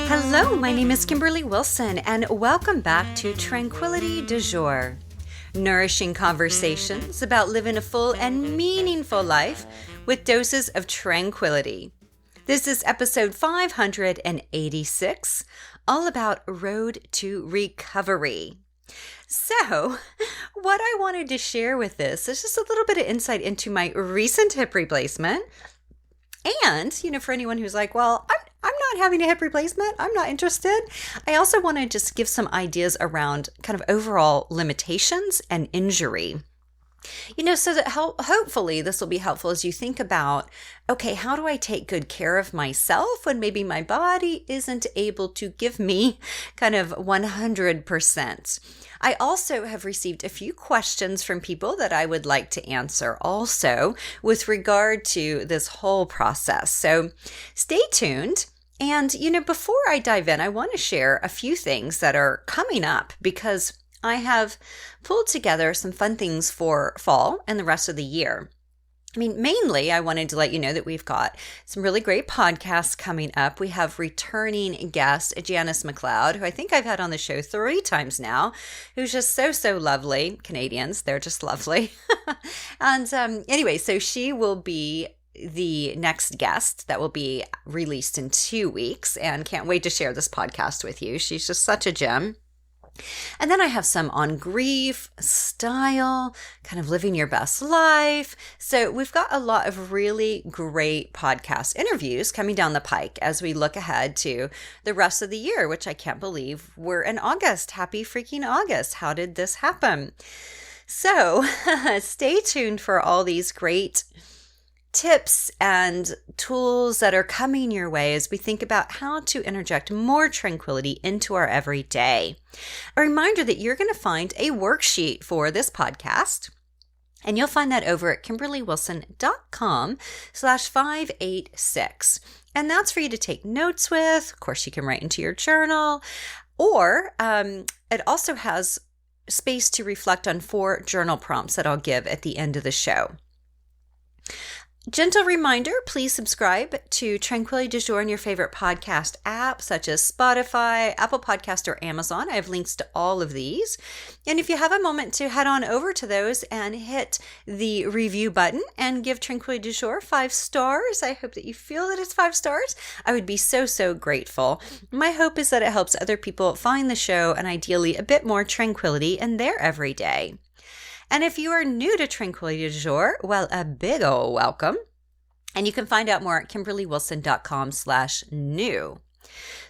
Hello, my name is Kimberly Wilson, and welcome back to Tranquility du Jour. Nourishing conversations about living a full and meaningful life with doses of tranquility. This is episode 586, all about Road to Recovery. So, what I wanted to share with this is just a little bit of insight into my recent hip replacement. And, for anyone who's like, well, I'm not having a hip replacement, I'm not interested. I also want to just give some ideas around kind of overall limitations and injury. So that hopefully this will be helpful as you think about, okay, how do I take good care of myself when maybe my body isn't able to give me kind of 100%? I also have received a few questions from people that I would like to answer also with regard to this whole process. So stay tuned. And, before I dive in, I want to share a few things that are coming up because I have pulled together some fun things for fall and the rest of the year. Mainly, I wanted to let you know that we've got some really great podcasts coming up. We have returning guest Janice McLeod, who I think I've had on the show 3 times now, who's just so lovely. Canadians, they're just lovely. And anyway, so she will be the next guest that will be released in 2 weeks, and can't wait to share this podcast with you. She's just such a gem. And then I have some on grief, style, kind of living your best life. So we've got a lot of really great podcast interviews coming down the pike as we look ahead to the rest of the year, which I can't believe we're in August. Happy freaking August. How did this happen? So stay tuned for all these great tips and tools that are coming your way as we think about how to interject more tranquility into our everyday. A reminder that you're going to find a worksheet for this podcast, and you'll find that over at kimberlywilson.com/586. And that's for you to take notes with. Of course, you can write into your journal, or it also has space to reflect on 4 journal prompts that I'll give at the end of the show. Gentle reminder, please subscribe to Tranquility du Jour in your favorite podcast app, such as Spotify, Apple Podcast, or Amazon. I have links to all of these. And if you have a moment to head on over to those and hit the review button and give Tranquility du Jour 5 stars, I hope that you feel that it's 5 stars. I would be so grateful. My hope is that it helps other people find the show and ideally a bit more tranquility in their everyday. And if you are new to Tranquility du Jour, well, a big ol' welcome. And you can find out more at kimberlywilson.com/new.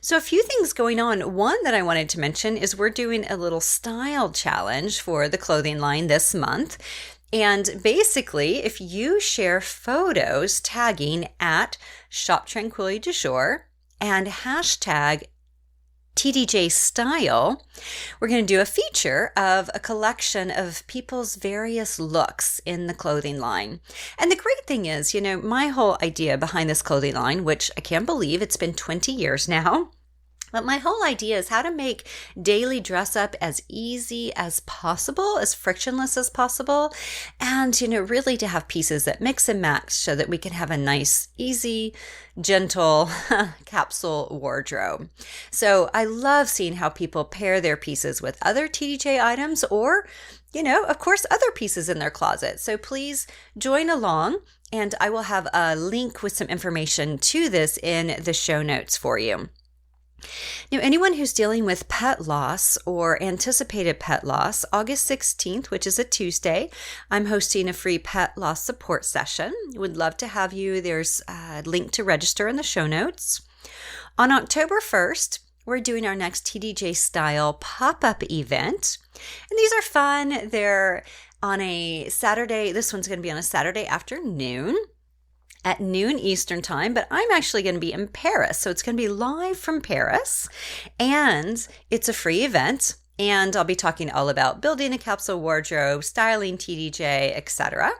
So a few things going on. One that I wanted to mention is we're doing a little style challenge for the clothing line this month. And basically, if you share photos tagging at Shop Tranquility du Jour and hashtag TDJ Style, we're going to do a feature of a collection of people's various looks in the clothing line. And the great thing is, my whole idea behind this clothing line, which I can't believe it's been 20 years now, but my whole idea is how to make daily dress up as easy as possible, as frictionless as possible, and, really to have pieces that mix and match so that we can have a nice, easy, gentle capsule wardrobe. So I love seeing how people pair their pieces with other TDJ items or, of course, other pieces in their closet. So please join along, and I will have a link with some information to this in the show notes for you. Now, anyone who's dealing with pet loss or anticipated pet loss, August 16th, which is a Tuesday, I'm hosting a free pet loss support session. Would love to have you. There's a link to register in the show notes. On October 1st, we're doing our next TDJ Style pop-up event. And these are fun. They're on a Saturday. This one's going to be on a Saturday afternoon at noon Eastern time, but I'm actually going to be in Paris. So it's going to be live from Paris, and it's a free event. And I'll be talking all about building a capsule wardrobe, styling TDJ, etc.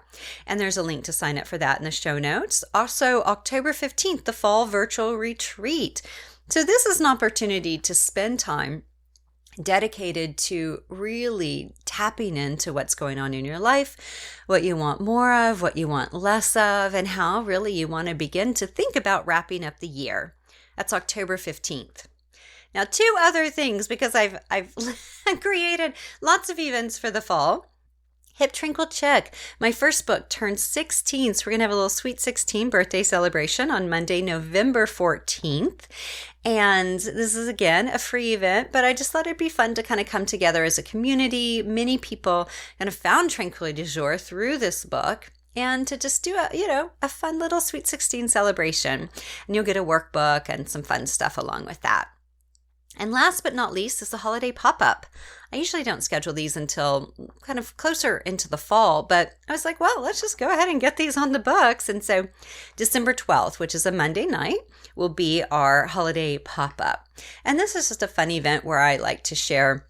And there's a link to sign up for that in the show notes. Also, October 15th, the fall virtual retreat. So this is an opportunity to spend time dedicated to really tapping into what's going on in your life, what you want more of, what you want less of, and how really you want to begin to think about wrapping up the year. That's October 15th. Now, two other things, because I've created lots of events for the fall. Hip Tranquil Chick. My first book turned 16, so we're going to have a little Sweet 16 birthday celebration on Monday, November 14th. And this is, again, a free event, but I just thought it'd be fun to kind of come together as a community. Many people kind of found Tranquility du Jour through this book, and to just do a fun little Sweet 16 celebration. And you'll get a workbook and some fun stuff along with that. And last but not least is the holiday pop-up. I usually don't schedule these until kind of closer into the fall, but I was like, well, let's just go ahead and get these on the books. And so December 12th, which is a Monday night, will be our holiday pop-up. And this is just a fun event where I like to share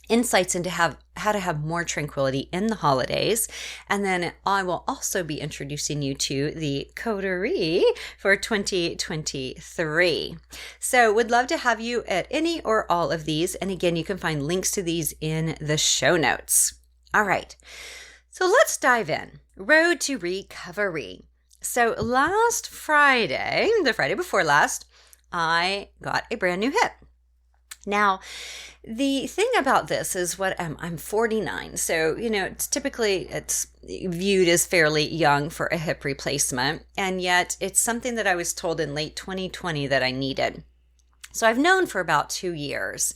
insights into how to have more tranquility in the holidays. And then I will also be introducing you to the Coterie for 2023. So would love to have you at any or all of these. And again, you can find links to these in the show notes. All right. So let's dive in. Road to recovery. So last Friday, the Friday before last, I got a brand new hip. Now, the thing about this is I'm 49. So, it's viewed as fairly young for a hip replacement. And yet it's something that I was told in late 2020 that I needed. So I've known for about 2 years.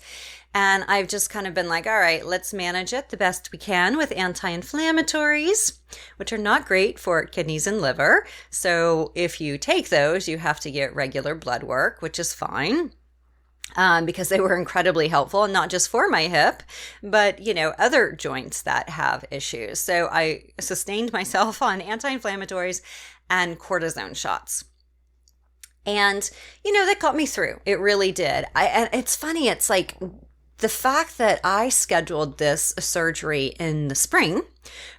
And I've just kind of been like, all right, let's manage it the best we can with anti-inflammatories, which are not great for kidneys and liver. So if you take those, you have to get regular blood work, which is fine. Because they were incredibly helpful, and not just for my hip, but, other joints that have issues. So I sustained myself on anti-inflammatories and cortisone shots. And, that got me through. It really did. And it's funny. It's like the fact that I scheduled this surgery in the spring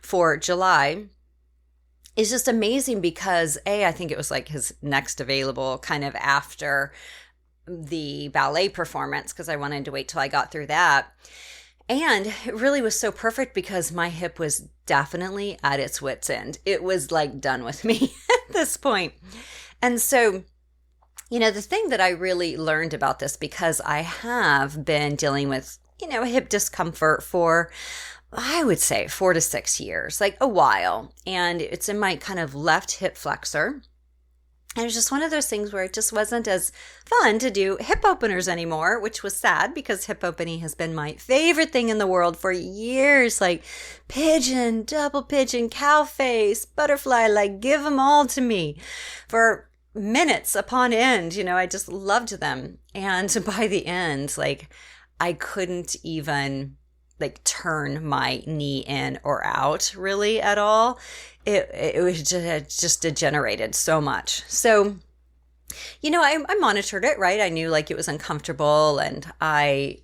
for July is just amazing because, I think it was like his next available kind of after the ballet performance, because I wanted to wait till I got through that. And it really was so perfect because my hip was definitely at its wit's end. It was like done with me at this point. And so, the thing that I really learned about this, because I have been dealing with, hip discomfort for, I would say 4 to 6 years, like a while. And it's in my kind of left hip flexor. And it was just one of those things where it just wasn't as fun to do hip openers anymore, which was sad because hip opening has been my favorite thing in the world for years. Like pigeon, double pigeon, cow face, butterfly, like give them all to me for minutes upon end. I just loved them. And by the end, I couldn't even turn my knee in or out really at all. It was just degenerated so much. So, I monitored it, right? I knew it was uncomfortable, and I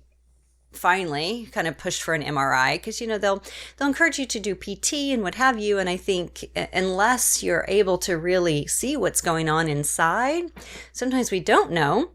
finally kind of pushed for an MRI because, they'll encourage you to do PT and what have you. And I think unless you're able to really see what's going on inside, sometimes we don't know,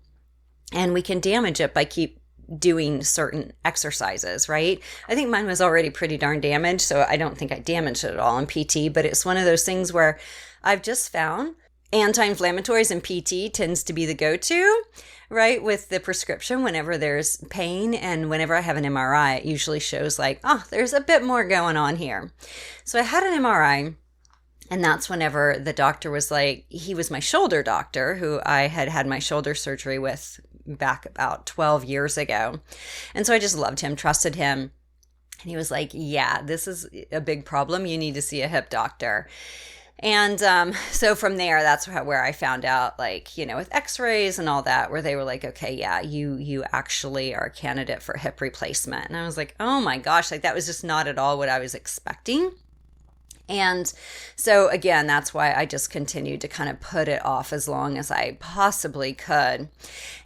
and we can damage it by keep doing certain exercises, right? I think mine was already pretty darn damaged, so I don't think I damaged it at all in PT, but it's one of those things where I've just found anti-inflammatories and PT tends to be the go-to, right? With the prescription whenever there's pain, and whenever I have an MRI, it usually shows there's a bit more going on here. So I had an MRI, and that's whenever the doctor was he was my shoulder doctor who I had my shoulder surgery with back about 12 years ago. And so I just loved him, trusted him. And he was like, yeah, this is a big problem. You need to see a hip doctor. And so from there, that's where I found out, with x-rays and all that, where they were like, okay, yeah, you actually are a candidate for hip replacement. And I was like, oh my gosh, that was just not at all what I was expecting. And so again, that's why I just continued to kind of put it off as long as I possibly could.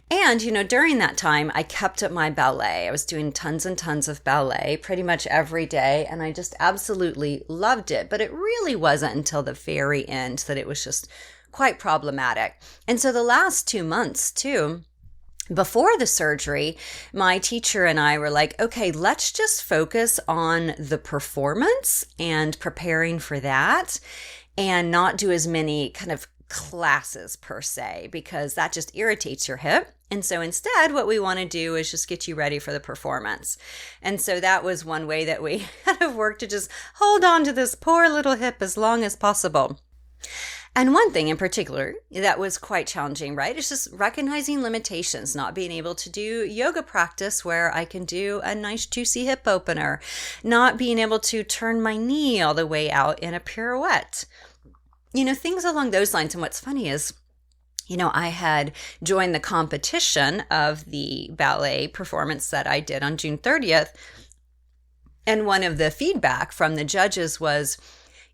And, during that time, I kept up my ballet. I was doing tons and tons of ballet pretty much every day, and I just absolutely loved it. But it really wasn't until the very end that it was just quite problematic. And so the last 2 months, too, Before the surgery, my teacher and I were like, okay, let's just focus on the performance and preparing for that and not do as many kind of classes per se, because that just irritates your hip. And so instead, what we want to do is just get you ready for the performance. And so that was one way that we kind of worked to just hold on to this poor little hip as long as possible. And one thing in particular that was quite challenging, right? It's just recognizing limitations, not being able to do yoga practice where I can do a nice juicy hip opener, not being able to turn my knee all the way out in a pirouette, things along those lines. And what's funny is, I had joined the competition of the ballet performance that I did on June 30th. And one of the feedback from the judges was,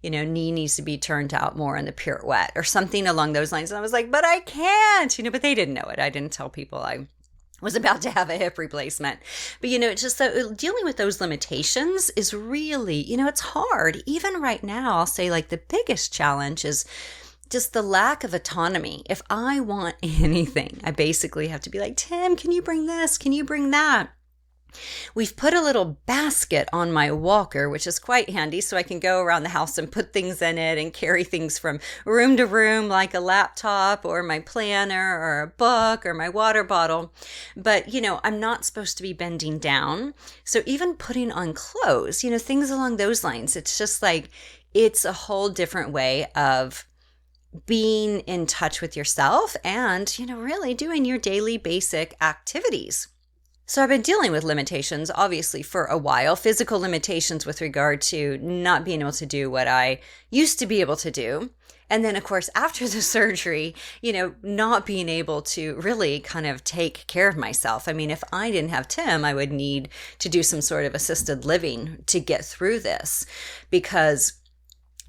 knee needs to be turned out more in the pirouette or something along those lines. And I was like, but I can't, but they didn't know it. I didn't tell people I was about to have a hip replacement. But, it's just that dealing with those limitations is really, it's hard. Even right now, I'll say like the biggest challenge is just the lack of autonomy. If I want anything, I basically have to be like, Tim, can you bring this? Can you bring that? We've put a little basket on my walker, which is quite handy, so I can go around the house and put things in it and carry things from room to room, like a laptop or my planner or a book or my water bottle. But, I'm not supposed to be bending down. So even putting on clothes, things along those lines, it's just like, it's a whole different way of being in touch with yourself and, really doing your daily basic activities. So I've been dealing with limitations, obviously, for a while, physical limitations with regard to not being able to do what I used to be able to do. And then, of course, after the surgery, not being able to really kind of take care of myself. I mean, if I didn't have Tim, I would need to do some sort of assisted living to get through this, because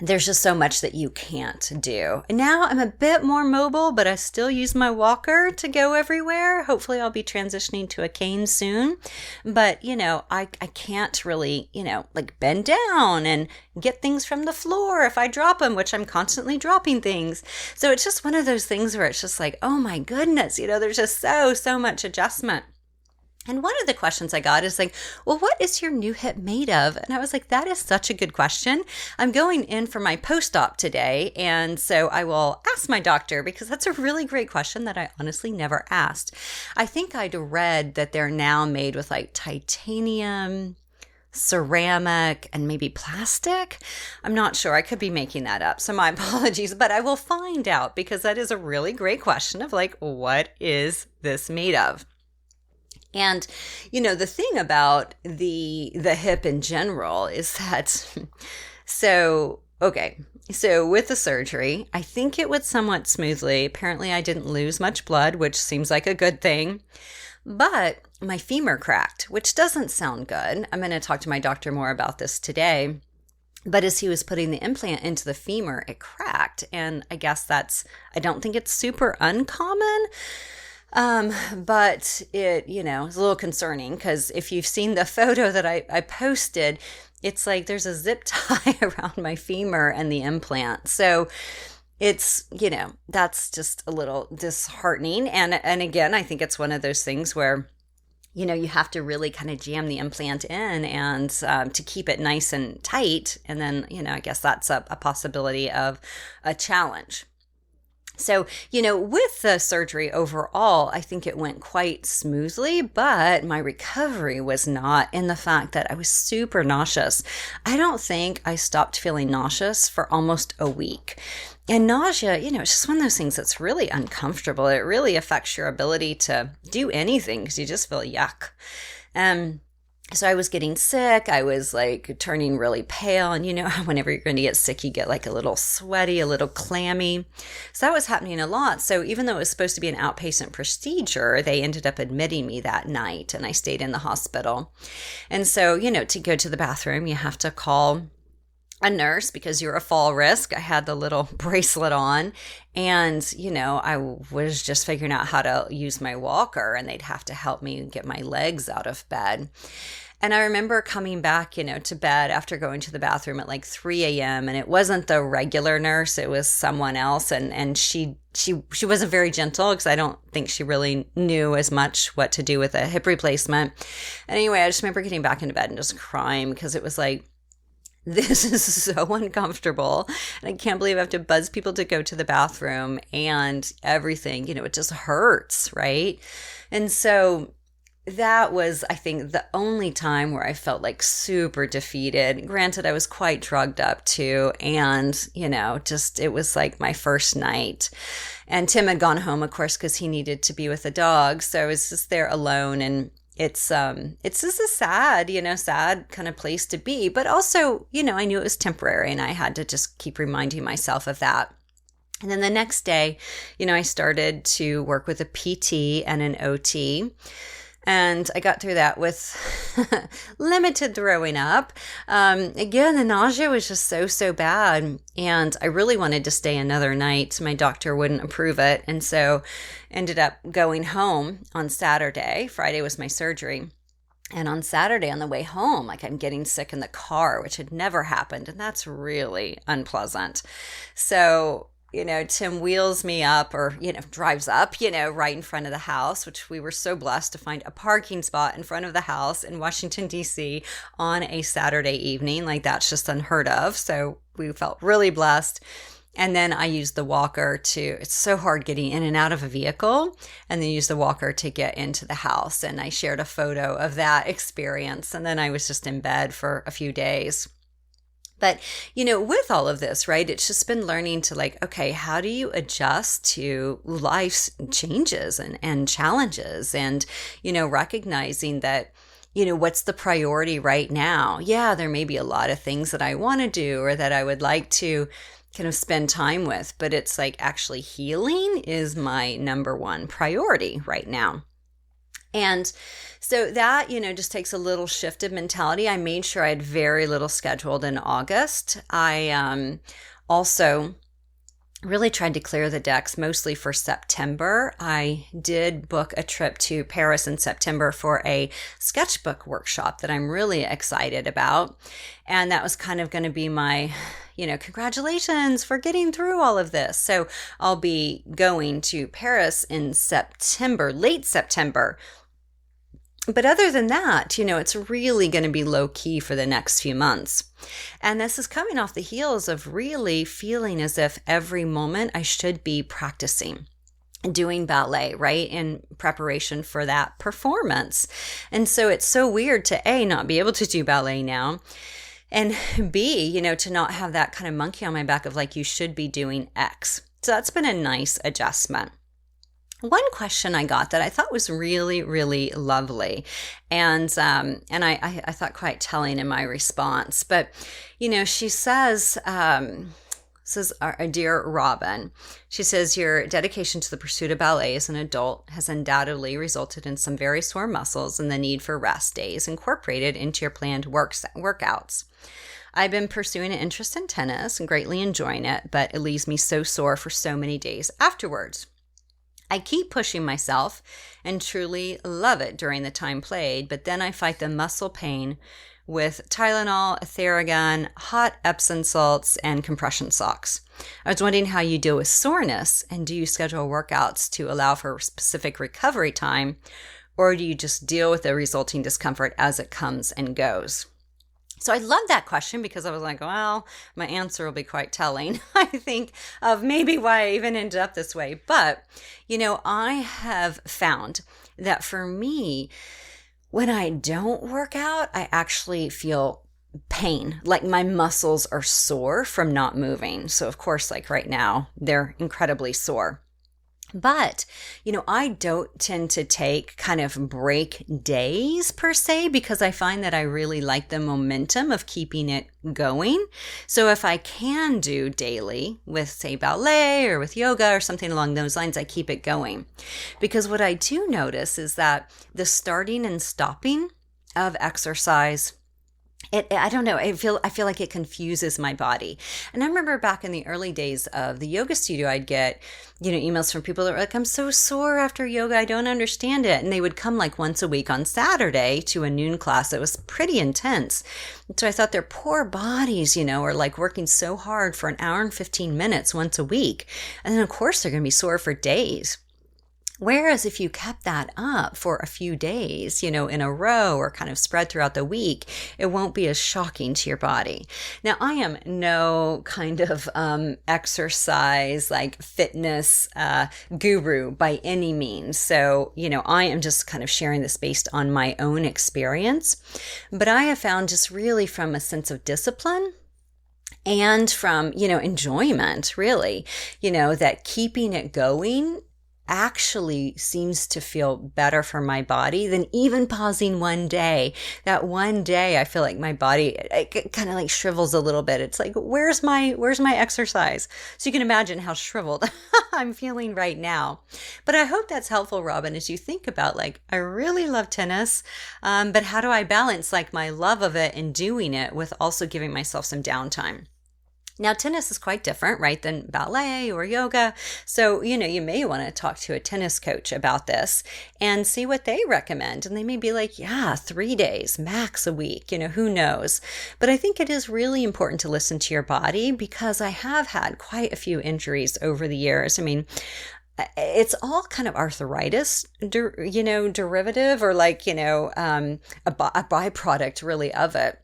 there's just so much that you can't do. And now I'm a bit more mobile, but I still use my walker to go everywhere. Hopefully I'll be transitioning to a cane soon. But, I can't really, like bend down and get things from the floor if I drop them, which I'm constantly dropping things. So it's just one of those things where it's just like, oh my goodness, there's just so much adjustment. And one of the questions I got is like, well, what is your new hip made of? And I was like, that is such a good question. I'm going in for my post-op today. And so I will ask my doctor, because that's a really great question that I honestly never asked. I think I'd read that they're now made with like titanium, ceramic, and maybe plastic. I'm not sure. I could be making that up. So my apologies, but I will find out, because that is a really great question of like, what is this made of? And, the thing about the hip in general is that, so with the surgery, I think it went somewhat smoothly. Apparently I didn't lose much blood, which seems like a good thing, but my femur cracked, which doesn't sound good. I'm going to talk to my doctor more about this today. But as he was putting the implant into the femur, it cracked. And I guess I don't think it's super uncommon. But it, is a little concerning, because if you've seen the photo that I posted, it's like there's a zip tie around my femur and the implant. So it's, that's just a little disheartening. And again, I think it's one of those things where, you have to really kind of jam the implant in and to keep it nice and tight. And then, I guess that's a possibility of a challenge. So, with the surgery overall, I think it went quite smoothly, but my recovery was not, in the fact that I was super nauseous. I don't think I stopped feeling nauseous for almost a week. And nausea, it's just one of those things that's really uncomfortable. It really affects your ability to do anything, because you just feel yuck. So I was getting sick. I was like turning really pale. And whenever you're going to get sick, you get like a little sweaty, a little clammy. So that was happening a lot. So even though it was supposed to be an outpatient procedure, they ended up admitting me that night, and I stayed in the hospital. And so, to go to the bathroom, you have to call a nurse because you're a fall risk. I had the little bracelet on, and, I was just figuring out how to use my walker, and they'd have to help me get my legs out of bed. And I remember coming back, to bed after going to the bathroom at like 3 a.m. And it wasn't the regular nurse, it was someone else. And she wasn't very gentle because I don't think she really knew as much what to do with a hip replacement. And anyway, I just remember getting back into bed and just crying because it was like, this is so uncomfortable. And I can't believe I have to buzz people to go to the bathroom and everything, it just hurts, right? And so that was, I think, the only time where I felt like super defeated. Granted, I was quite drugged up too. And, just it was like my first night. And Tim had gone home, of course, because he needed to be with the dog. So I was just there alone. And it's just a sad kind of place to be. But also, I knew it was temporary and I had to just keep reminding myself of that. And then the next day, I started to work with a PT and an OT. And I got through that with limited throwing up. Again, the nausea was just so bad. And I really wanted to stay another night. My doctor wouldn't approve it. And so ended up going home on Saturday. Friday was my surgery. And on Saturday on the way home, like I'm getting sick in the car, which had never happened. And that's really unpleasant. So Tim wheels me up or, drives up, right in front of the house, which we were so blessed to find a parking spot in front of the house in Washington, D.C. on a Saturday evening. Like that's just unheard of. So we felt really blessed. And then I used the walker it's so hard getting in and out of a vehicle, and then use the walker to get into the house. And I shared a photo of that experience. And then I was just in bed for a few days. But, with all of this, right, it's just been learning to like, okay, how do you adjust to life's changes and challenges and, recognizing that, what's the priority right now? Yeah, there may be a lot of things that I want to do or that I would like to kind of spend time with, but it's like actually healing is my number one priority right now. And so that, just takes a little shift of mentality. I made sure I had very little scheduled in August. I also really tried to clear the decks mostly for September. I did book a trip to Paris in September for a sketchbook workshop that I'm really excited about. And that was kind of going to be my congratulations for getting through all of this. So I'll be going to Paris in September, late September. But other than that, it's really going to be low key for the next few months. And this is coming off the heels of really feeling as if every moment I should be practicing, doing ballet, right, in preparation for that performance. And so it's so weird to A, not be able to do ballet now, and B, to not have that kind of monkey on my back of like, you should be doing X. So that's been a nice adjustment. One question I got that I thought was really, really lovely, and I thought quite telling in my response. But she says, our dear Robin, she says, your dedication to the pursuit of ballet as an adult has undoubtedly resulted in some very sore muscles and the need for rest days incorporated into your planned workouts. I've been pursuing an interest in tennis and greatly enjoying it, but it leaves me so sore for so many days afterwards. I keep pushing myself and truly love it during the time played, but then I fight the muscle pain with Tylenol, Theragun, hot Epsom salts, and compression socks. I was wondering how you deal with soreness, and do you schedule workouts to allow for specific recovery time, or do you just deal with the resulting discomfort as it comes and goes? So I love that question because I was like, well, my answer will be quite telling, I think, of maybe why I even ended up this way. But, I have found that for me, when I don't work out, I actually feel pain, like my muscles are sore from not moving. So of course, like right now, they're incredibly sore. But, I don't tend to take kind of break days per se because I find that I really like the momentum of keeping it going. So if I can do daily with, say, ballet or with yoga or something along those lines, I keep it going. Because what I do notice is that the starting and stopping of exercise I don't know. I feel like it confuses my body. And I remember back in the early days of the yoga studio, I'd get, emails from people that were like, I'm so sore after yoga. I don't understand it. And they would come like once a week on Saturday to a noon class. It was pretty intense. And so I thought their poor bodies, are like working so hard for an hour and 15 minutes once a week. And then of course they're going to be sore for days. Whereas if you kept that up for a few days, in a row or kind of spread throughout the week, it won't be as shocking to your body. Now, I am no kind of exercise, like fitness guru by any means. So, I am just kind of sharing this based on my own experience. But I have found just really from a sense of discipline, and from, enjoyment, really, that keeping it going actually seems to feel better for my body than even pausing one day. That one day I feel like my body it kind of like shrivels a little bit. It's like, where's my exercise? So you can imagine how shriveled I'm feeling right now. But I hope that's helpful, Robin, as you think about like, I really love tennis, but how do I balance like my love of it and doing it with also giving myself some downtime? Now, tennis is quite different, right, than ballet or yoga. So, you may want to talk to a tennis coach about this and see what they recommend. And they may be like, yeah, 3 days, max a week, who knows? But I think it is really important to listen to your body because I have had quite a few injuries over the years. I mean, it's all kind of arthritis, derivative or like, a byproduct really of it.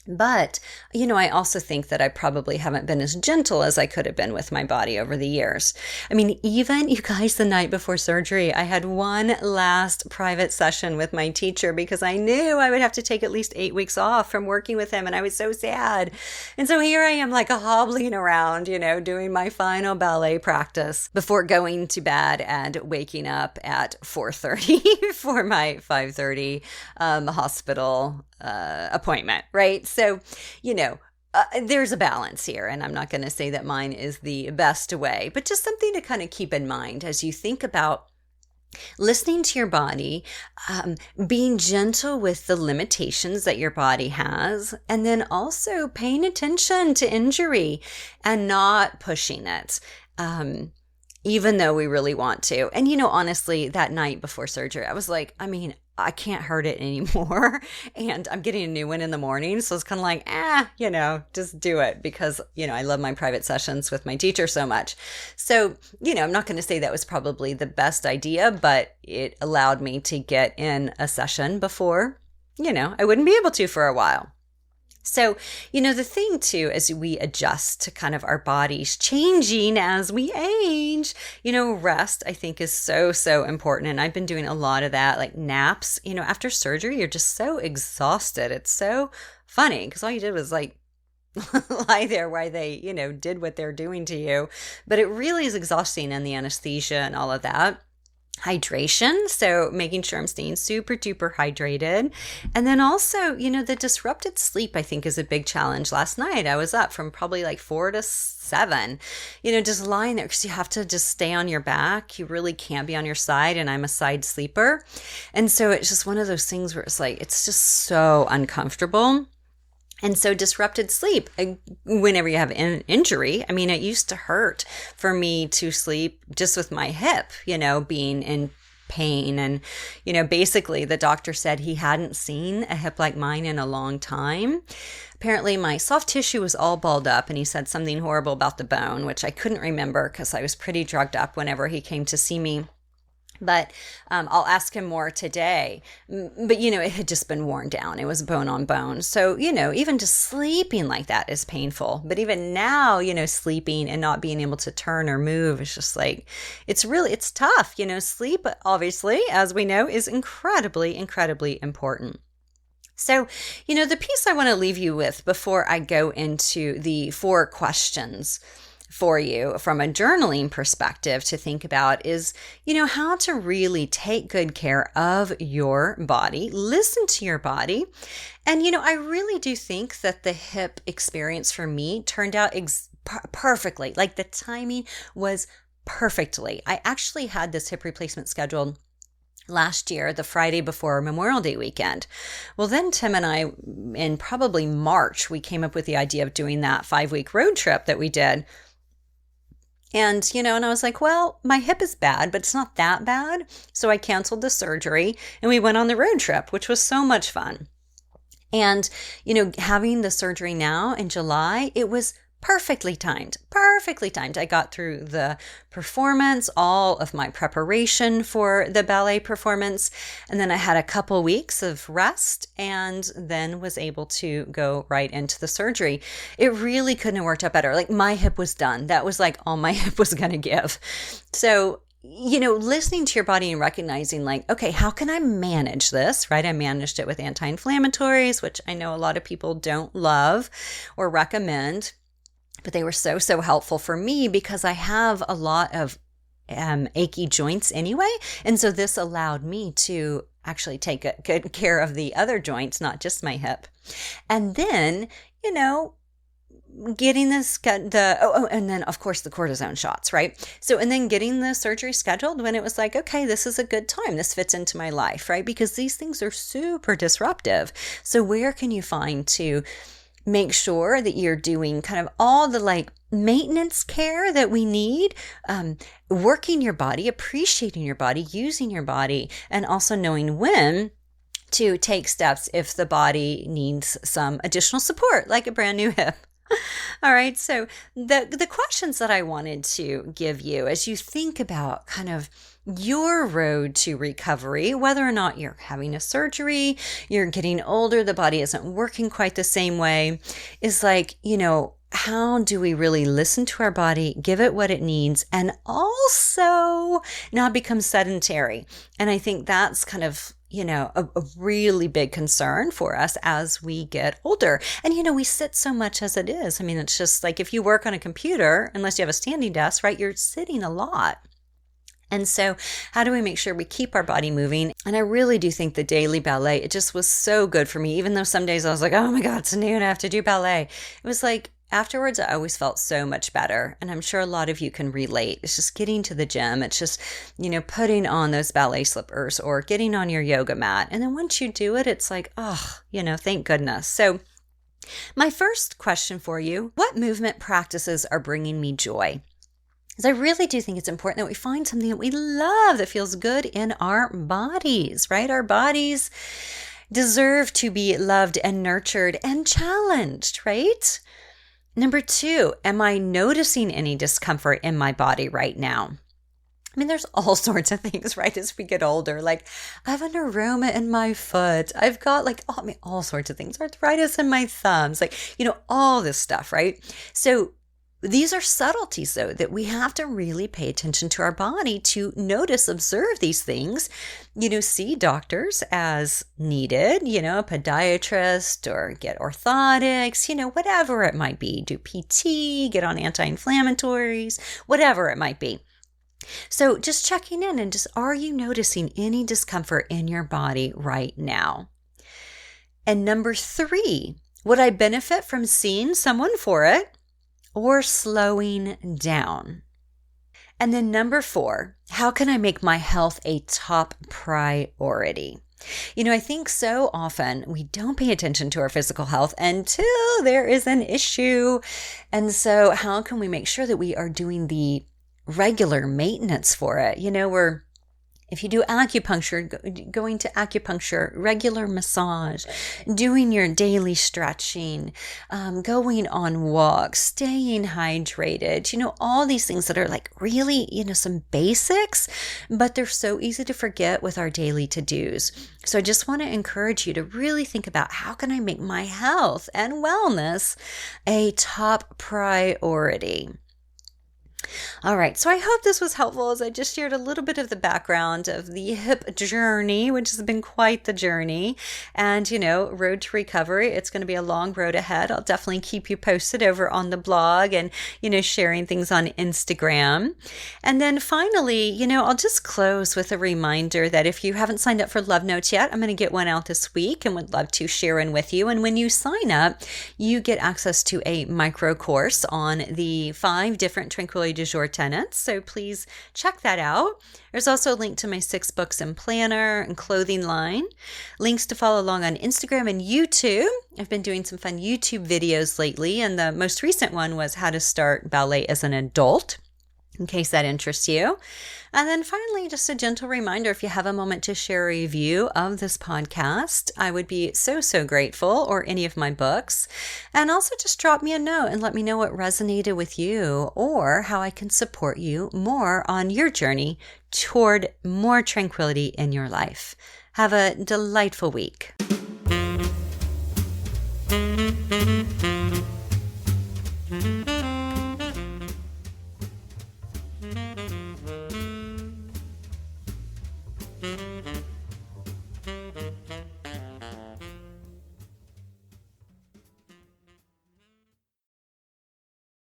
But, I also think that I probably haven't been as gentle as I could have been with my body over the years. I mean, even you guys, the night before surgery, I had one last private session with my teacher because I knew I would have to take at least 8 weeks off from working with him. And I was so sad. And so here I am like hobbling around, doing my final ballet practice before going to bed and waking up at 4:30 for my 5:30 hospital appointment, right? So, there's a balance here, and I'm not going to say that mine is the best way, but just something to kind of keep in mind as you think about listening to your body, being gentle with the limitations that your body has, and then also paying attention to injury and not pushing it. Even though we really want to. And, honestly, that night before surgery, I was like, I can't hurt it anymore. And I'm getting a new one in the morning. So it's kind of like, just do it because, I love my private sessions with my teacher so much. So, I'm not going to say that was probably the best idea, but it allowed me to get in a session before, I wouldn't be able to for a while. So, the thing too, as we adjust to kind of our bodies changing as we age, rest, I think is so, so important. And I've been doing a lot of that, like naps, after surgery, you're just so exhausted. It's so funny because all you did was like lie there while they, did what they're doing to you. But it really is exhausting and the anesthesia and all of that. Hydration, so making sure I'm staying super duper hydrated. And then also, the disrupted sleep I think is a big challenge. Last night I was up from probably like 4 to 7, just lying there because you have to just stay on your back. You really can't be on your side, and I'm a side sleeper. And so it's just one of those things where it's like, it's just so uncomfortable. And so disrupted sleep, whenever you have an injury, it used to hurt for me to sleep just with my hip, being in pain. And, basically the doctor said he hadn't seen a hip like mine in a long time. Apparently my soft tissue was all balled up, and he said something horrible about the bone, which I couldn't remember because I was pretty drugged up whenever he came to see me. But I'll ask him more today. But, it had just been worn down. It was bone on bone. So, even just sleeping like that is painful. But even now, sleeping and not being able to turn or move is just like, it's tough. Sleep, obviously, as we know, is incredibly, incredibly important. So, the piece I want to leave you with before I go into the 4 questions for you from a journaling perspective to think about is, how to really take good care of your body, listen to your body. And, I really do think that the hip experience for me turned out perfectly. Like the timing was perfectly. I actually had this hip replacement scheduled last year, the Friday before Memorial Day weekend. Well, then Tim and I, in probably March, we came up with the idea of doing that 5-week road trip that we did. And, and I was like, well, my hip is bad, but it's not that bad. So I canceled the surgery and we went on the road trip, which was so much fun. And, having the surgery now in July, it was perfectly timed. I got through the performance, all of my preparation for the ballet performance, and then I had a couple weeks of rest and then was able to go right into the surgery. It really couldn't have worked out better. Like, my hip was done. That was like all my hip was going to give. So, listening to your body and recognizing like, okay, how can I manage this, right? I managed it with anti-inflammatories, which I know a lot of people don't love or recommend. But they were so helpful for me because I have a lot of achy joints anyway. And so this allowed me to actually take good care of the other joints, not just my hip. And then, getting and then of course the cortisone shots, right? So, and then getting the surgery scheduled when it was like, okay, this is a good time. This fits into my life, right? Because these things are super disruptive. So where can you find to make sure that you're doing kind of all the like maintenance care that we need, working your body, appreciating your body, using your body, and also knowing when to take steps if the body needs some additional support, like a brand new hip. All right. So the questions that I wanted to give you as you think about kind of your road to recovery, whether or not you're having a surgery, you're getting older, the body isn't working quite the same way, is like, how do we really listen to our body, give it what it needs, and also not become sedentary? And I think that's kind of a really big concern for us as we get older. And, we sit so much as it is. I mean, it's just like if you work on a computer, unless you have a standing desk, right, you're sitting a lot. And so how do we make sure we keep our body moving? And I really do think the daily ballet, it just was so good for me. Even though some days I was like, oh my God, it's noon, I have to do ballet. It was like, afterwards, I always felt so much better. And I'm sure a lot of you can relate. It's just getting to the gym. It's just, putting on those ballet slippers or getting on your yoga mat. And then once you do it, it's like, oh, thank goodness. So my first question for you, what movement practices are bringing me joy? Because I really do think it's important that we find something that we love that feels good in our bodies, right? Our bodies deserve to be loved and nurtured and challenged, right? Number 2, am I noticing any discomfort in my body right now? I mean, there's all sorts of things, right? As we get older, like I have an aroma in my foot. I've got all sorts of things, arthritis in my thumbs, all this stuff, right? So these are subtleties, though, that we have to really pay attention to our body to notice, observe these things, see doctors as needed, a podiatrist or get orthotics, whatever it might be, do PT, get on anti-inflammatories, whatever it might be. So just checking in and are you noticing any discomfort in your body right now? And number 3, would I benefit from seeing someone for it? Or slowing down? And then number 4, how can I make my health a top priority? I think so often we don't pay attention to our physical health until there is an issue. And so how can we make sure that we are doing the regular maintenance for it? If you do acupuncture, going to acupuncture, regular massage, doing your daily stretching, going on walks, staying hydrated, all these things that are like really, some basics, but they're so easy to forget with our daily to-dos. So I just want to encourage you to really think about how can I make my health and wellness a top priority? All right, so I hope this was helpful as I just shared a little bit of the background of the hip journey, which has been quite the journey. And, road to recovery, it's going to be a long road ahead. I'll definitely keep you posted over on the blog and, sharing things on Instagram. And then finally, I'll just close with a reminder that if you haven't signed up for Love Notes yet, I'm going to get one out this week and would love to share one with you. And when you sign up, you get access to a micro course on the 5 different Tranquility du Jour tenets, so please check that out. There's also a link to my 6 books and planner and clothing line, links to follow along on Instagram and YouTube. I've been doing some fun YouTube videos lately, and the most recent one was how to start ballet as an adult, in case that interests you. And then finally, just a gentle reminder, if you have a moment to share a review of this podcast, I would be so grateful, or any of my books. And also just drop me a note and let me know what resonated with you, or how I can support you more on your journey toward more tranquility in your life. Have a delightful week.